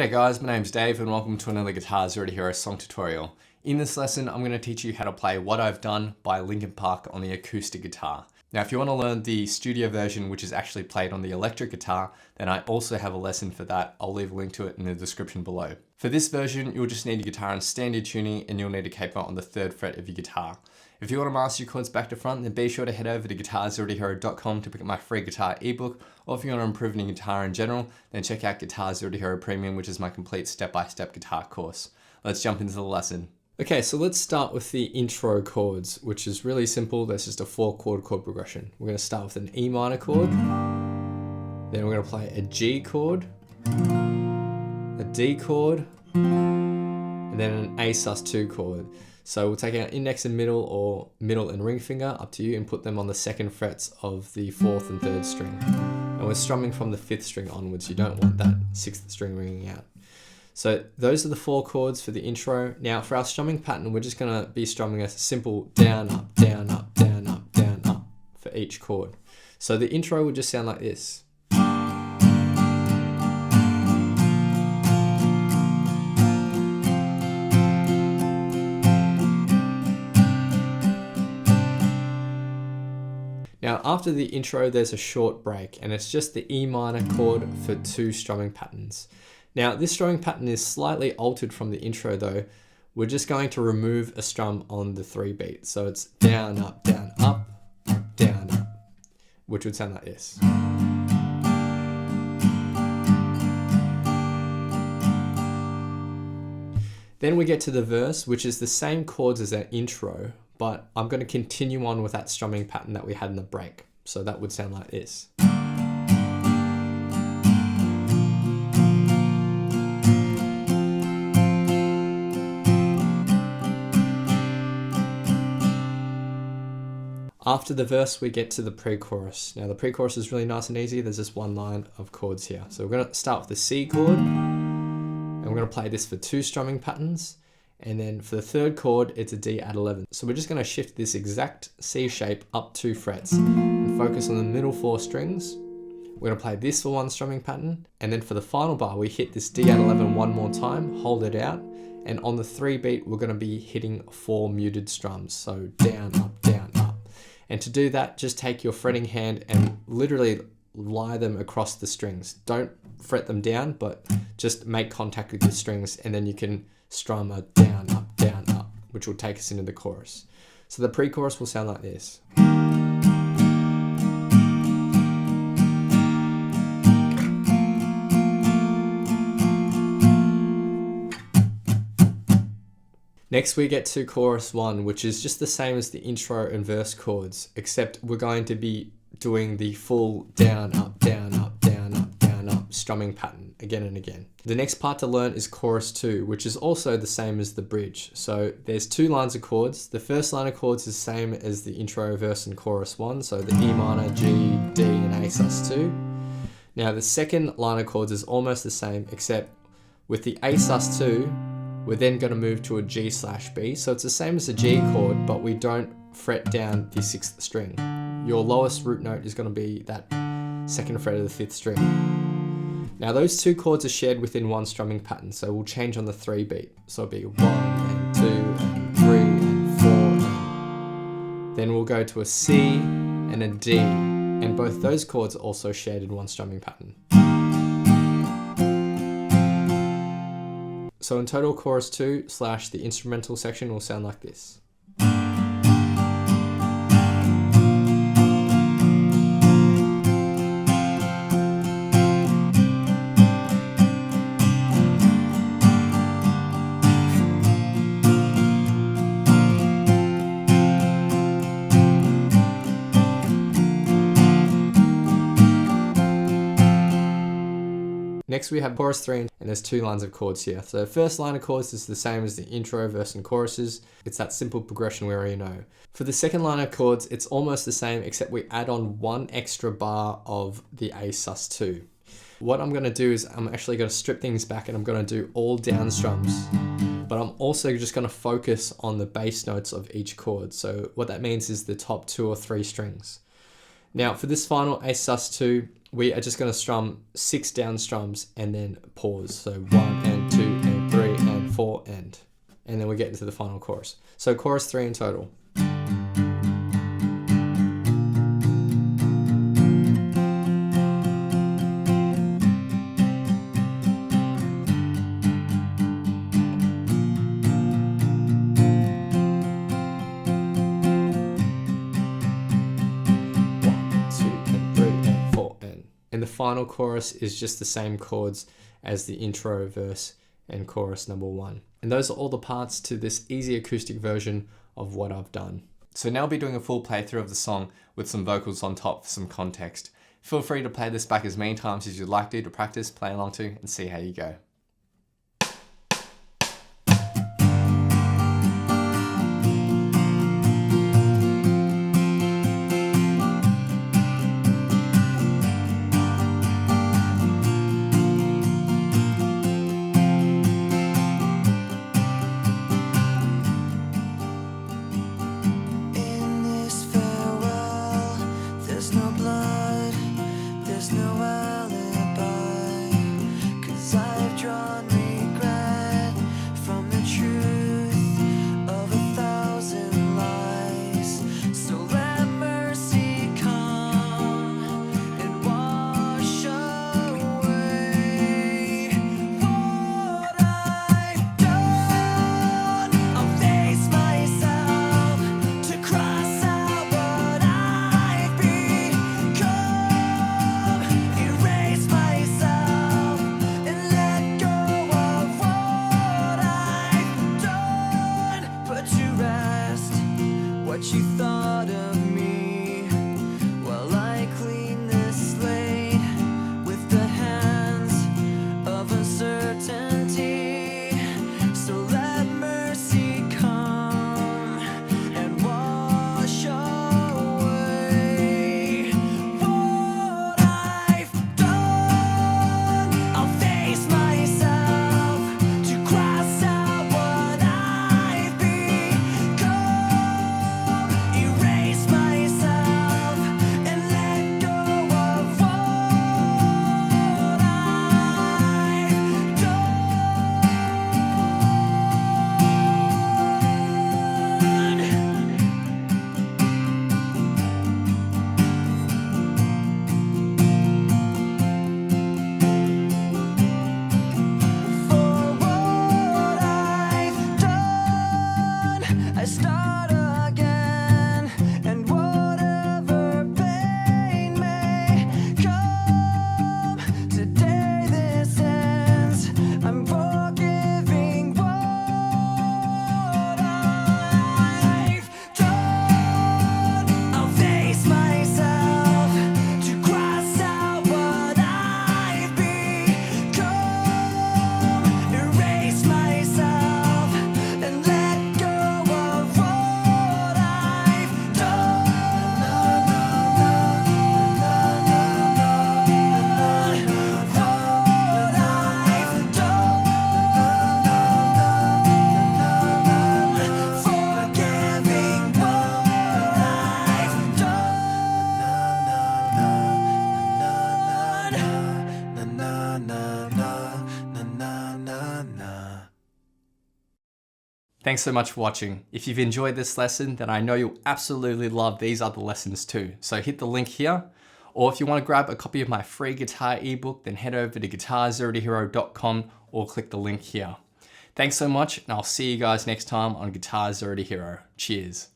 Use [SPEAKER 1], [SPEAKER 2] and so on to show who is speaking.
[SPEAKER 1] G'day guys, my name's Dave and welcome to another Guitar Zero to Hero song tutorial. In this lesson, I'm going to teach you how to play What I've Done by Linkin Park on the acoustic guitar. Now, if you want to learn the studio version, which is actually played on the electric guitar, then I also have a lesson for that. I'll leave a link to it in the description below. For this version, you'll just need a guitar in standard tuning and you'll need a capo on the 3rd fret of your guitar. If you want to master your chords back to front, then be sure to head over to guitarzerotohero.com to pick up my free guitar ebook, or if you want to improve your guitar in general, then check out Guitar Zero to Hero Premium, which is my complete step-by-step guitar course. Let's jump into the lesson. Okay, so let's start with the intro chords, which is really simple. There's just a 4-chord chord progression. We're going to start with an E minor chord, then we're going to play a G chord, a D chord, and then an A sus2 chord. So we'll take our index and middle, or middle and ring finger, up to you, and put them on the 2nd frets of the 4th and 3rd string. And we're strumming from the 5th string onwards. You don't want that 6th string ringing out. So those are the 4 chords for the intro. Now for our strumming pattern, we're just going to be strumming a simple down, up, down, up, down, up, down, up for each chord. So the intro would just sound like this. Now after the intro, there's a short break, and it's just the E minor chord for 2 strumming patterns. Now this strumming pattern is slightly altered from the intro though. We're just going to remove a strum on the 3 beat. So it's down, up, down, up, down, up, which would sound like this. Then we get to the verse, which is the same chords as our intro, but I'm going to continue on with that strumming pattern that we had in the break. So that would sound like this. After the verse, we get to the pre-chorus. Now the pre-chorus is really nice and easy. There's just 1 line of chords here. So we're going to start with the C chord, and we're going to play this for 2 strumming patterns. And then for the 3rd chord, it's a D at 11. So we're just going to shift this exact C shape up 2 frets and focus on the middle 4 strings. We're going to play this for 1 strumming pattern. And then for the final bar, we hit this D at 11 1 more time, hold it out. And on the 3 beat, we're going to be hitting 4 muted strums. So down, up, down, up. And to do that, just take your fretting hand and literally lie them across the strings. Don't fret them down, but just make contact with the strings, and then you can strum a down, up, which will take us into the chorus. So the pre-chorus will sound like this. Next we get to chorus 1, which is just the same as the intro and verse chords, except we're going to be doing the full down, up, down, up, down, up, down, up strumming pattern again and again. The next part to learn is chorus 2, which is also the same as the bridge. So there's 2 lines of chords. The first line of chords is the same as the intro, verse, and chorus 1. So the E minor, G, D, and A sus2. Now the second line of chords is almost the same, except with the A sus2, we're then going to move to a G/B. So it's the same as a G chord, but we don't fret down the 6th string. Your lowest root note is going to be that 2nd fret of the 5th string. Now those 2 chords are shared within 1 strumming pattern, so we'll change on the 3 beat. So it'll be 1 and 2 and 3 and 4. And then we'll go to a C and a D, and both those chords are also shared in 1 strumming pattern. So in total, chorus 2 / the instrumental section will sound like this. Next we have chorus 3, and there's 2 lines of chords here. So the first line of chords is the same as the intro, verse, and choruses. It's that simple progression we already know. For the second line of chords, it's almost the same, except we add on 1 extra bar of the A sus2. What I'm going to do is I'm actually going to strip things back, and I'm going to do all down strums. But I'm also just going to focus on the bass notes of each chord. So what that means is the top 2 or 3 strings. Now for this final A sus2, we are just going to strum 6 down strums and then pause. So 1 and 2 and 3 and 4 and then we get into the final chorus. So chorus 3 in total. And the final chorus is just the same chords as the intro, verse, and chorus number 1. And those are all the parts to this easy acoustic version of what I've done. So now I'll be doing a full playthrough of the song with some vocals on top for some context. Feel free to play this back as many times as you'd like to practice, play along to, and see how you go. Thanks so much for watching. If you've enjoyed this lesson, then I know you'll absolutely love these other lessons too. So hit the link here, or if you want to grab a copy of my free guitar ebook, then head over to guitar0tohero.com or click the link here. Thanks so much, and I'll see you guys next time on Guitar Zero to Hero. Cheers.